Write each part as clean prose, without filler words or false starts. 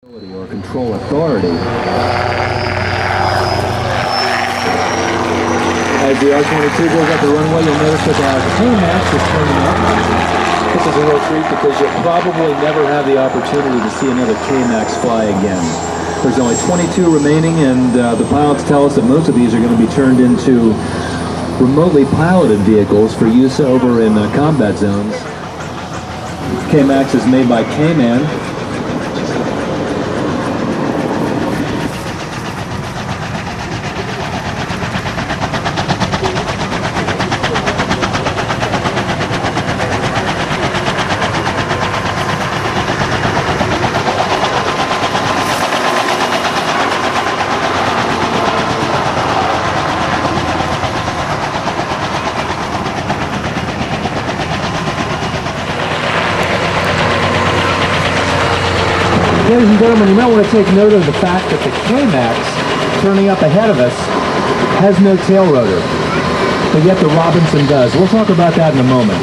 or control authority. As the AH-1W goes up the runway, you'll notice that the KMAX is turning up. This is a real treat because you'll probably never have the opportunity to see another KMAX fly again. There's only 22 remaining, and the pilots tell us that most of these are going to be turned into remotely piloted vehicles for use over in combat zones. KMAX is made by K-Man. Ladies and gentlemen, you might want to take note of the fact that the KMAX turning up ahead of us has no tail rotor, but yet the Robinson does. We'll talk about that in a moment.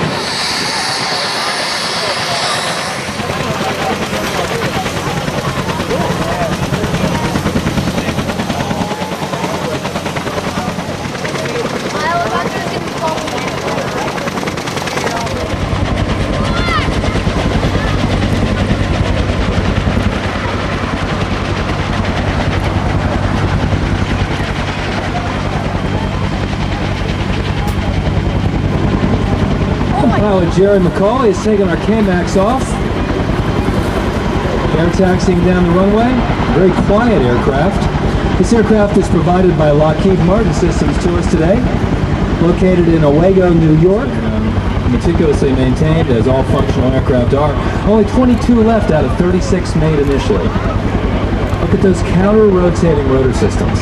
Pilot Jerry McCauley is taking our KMAX off. Air taxiing down the runway. Very quiet aircraft. This aircraft is provided by Lockheed Martin Systems to us today. Located in Owego, New York. Meticulously maintained, as all functional aircraft are. Only 22 left out of 36 made initially. Look at those counter-rotating rotor systems.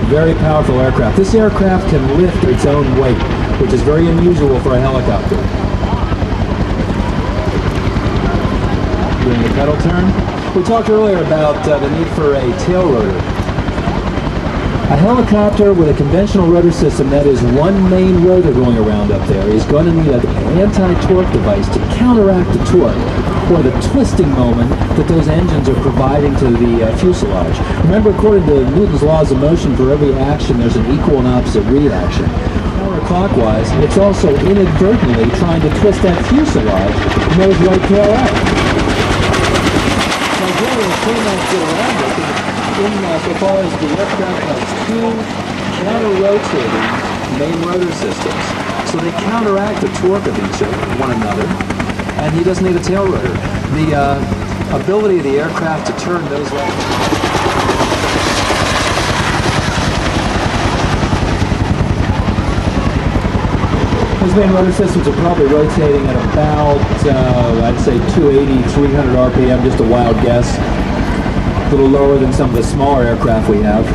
Very powerful aircraft. This aircraft can lift its own weight, which is very unusual for a helicopter. Doing the pedal turn. We talked earlier about the need for a tail rotor. A helicopter with a conventional rotor system that is one main rotor going around up there is going to need an anti-torque device to counteract the torque or the twisting moment that those engines are providing to the fuselage. Remember, according to Newton's laws of motion, for every action there's an equal and opposite reaction. Counterclockwise, it's also inadvertently trying to twist that fuselage to move its right tail out. Now, generally, the KMAX get around it so far as the aircraft has two counter-rotating main rotor systems. So they counteract the torque of one another, and he doesn't need a tail rotor. The ability of the aircraft to turn those levels. Those main rotor systems are probably rotating at about, I'd say 280, 300 RPM, just a wild guess. A little lower than some of the smaller aircraft we have.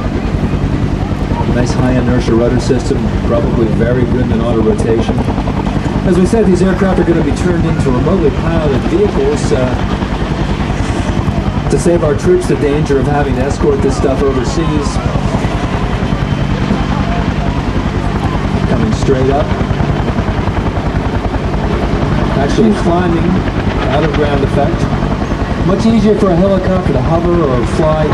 Nice high inertia rotor system, probably very good in auto rotation. As we said, these aircraft are going to be turned into remotely piloted vehicles to save our troops the danger of having to escort this stuff overseas. Coming straight up. Actually climbing out of ground effect. Much easier for a helicopter to hover or fly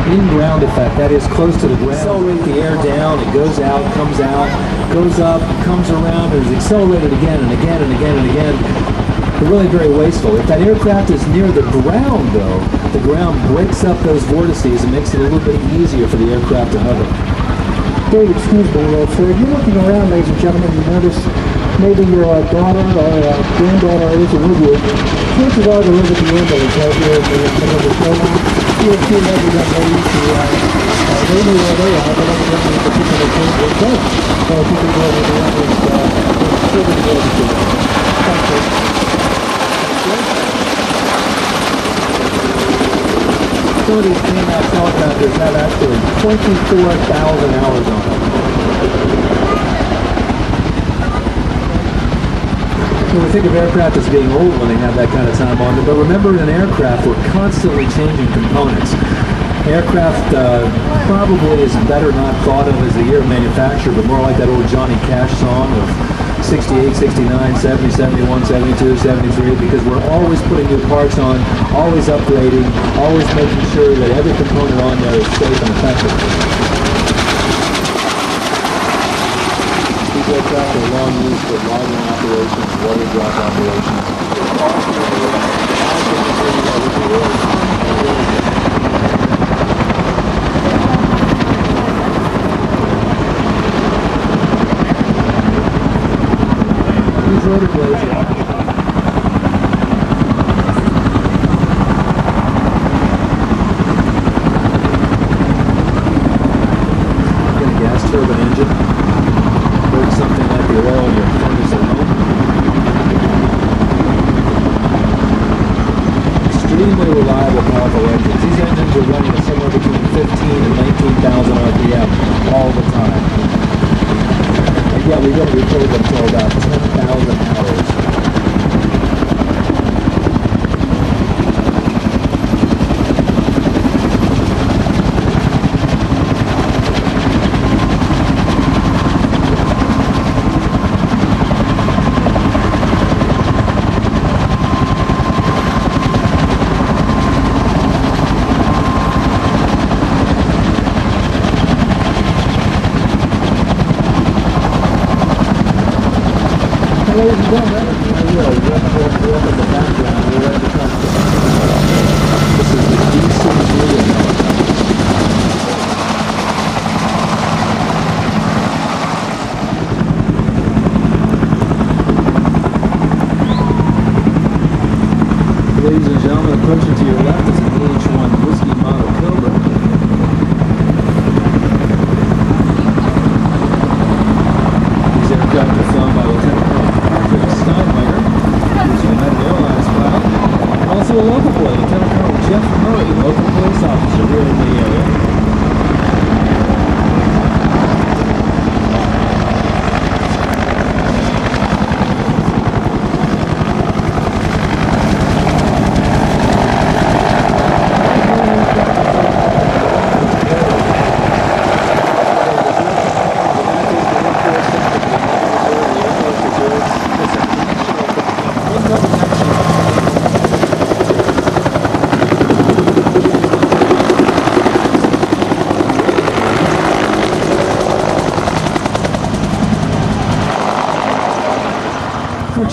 in ground effect, that is close to the ground. Accelerate the air down, it goes out, goes up, comes around, and is accelerated again and again and again and again. They're really very wasteful. If that aircraft is near the ground, though, the ground breaks up those vortices and makes it a little bit easier for the aircraft to hover. Dave, excuse me, sir. If you're looking around, ladies and gentlemen, you notice maybe your daughter or granddaughter isn't with you. Chances are there is a ambulance right here in the middle of the show. You'll see another young lady who they know where they are, but evidently a particular thing will go. So if you can go over the ambulance, we'll be able to do it. Thank you. Some of these KMAX helicopters have actually 24,000 hours on them. So we think of aircraft as being old when they have that kind of time on them, but remember, in an aircraft, we're constantly changing components. Aircraft probably is better not thought of as the year of manufacture, but more like that old Johnny Cash song of 68, 69, 70, 71, 72, 73, because we're always putting new parts on, always upgrading, always making sure that every component on there is safe and effective. These aircraft are long used for logging operations, water drop operations. These rotor blades are got a gas turbine engine. Works something like the oil in your furnace at home. Extremely reliable, powerful engines. These engines are running at somewhere between 15 and 19,000 RPM all the time. And yet we don't record them until about 10,000 hours. Ladies and gentlemen, we're up in the background. We're ready to come. This is the DC Julian. Ladies and gentlemen, approaching to your left is an AH-1 whiskey model Cobra. These aircraft are flown by Lieutenant also a local boy, Lieutenant Colonel Jeff Murray, local police officer here in the area.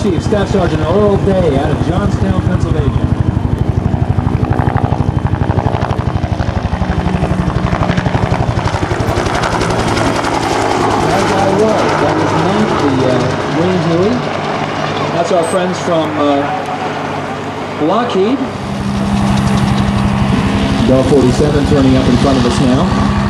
Chief Staff Sergeant Earl Day out of Johnstown, Pennsylvania. As I was, that was not the Wayne Huey. That's our friends from Lockheed. Bell 47 turning up in front of us now.